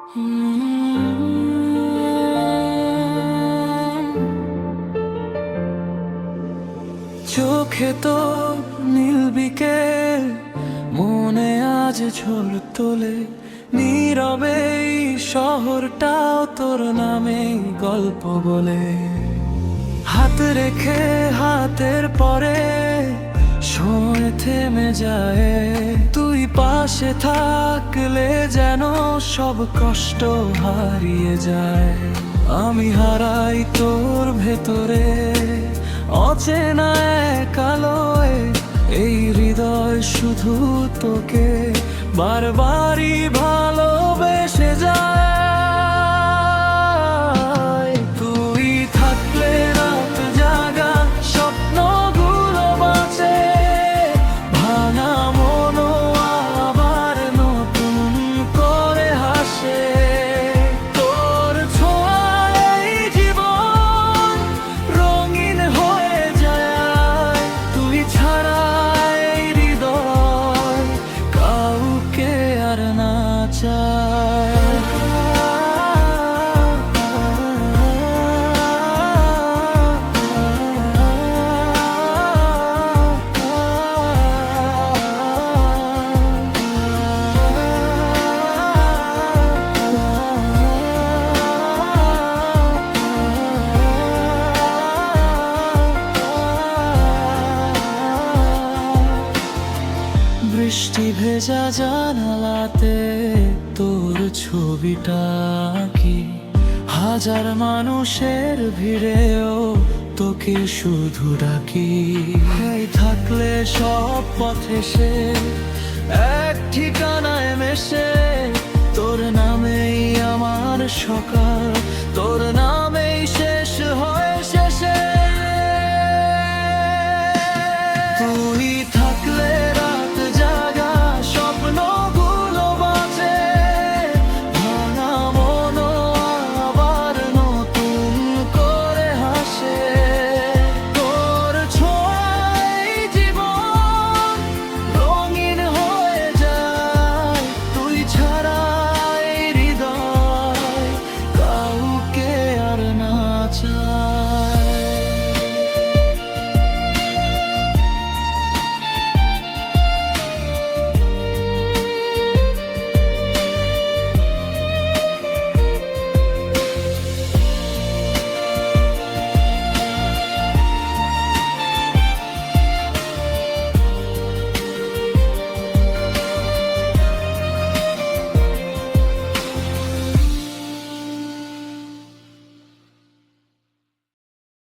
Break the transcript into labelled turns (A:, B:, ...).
A: চোখে তো নীল বিকেল, মনে আজ ঝড় তোলে। নীরবে এই শহরটাও তোর নামে গল্প বলে। হাত রেখে হাতের পরে সময় থেমে যায়। তুই পাশে থাকলে যেন সব কষ্ট হারিয়ে যায়। আমি হারাই তোর ভেতরে অচেনা এক আলোয়। এই হৃদয় শুধু তোকে বারবারই ভালোবেসে যায়। তুই থাকলে রাত জাগা স্বপ্নগুলো বাঁচে। ভাঙা মনও আবার নতুন করে হাসে। তোর ছোঁয়ায় এই জীবন রঙিন হয়ে যায়। তুই ছাড়া এই হৃদয় কাউকে আর না চায়। বৃষ্টি ভেজা জানালাতে তোর ছবিটা কি। হাজার মানুষের ভিড়েও তোকে শুধু ডাকি। এই থাকলে সব পথে সে এক ঠিকানায় মেশে। তোর নামেই আমার সকাল, তোর নামেই শেষ হয় শেষে। তুই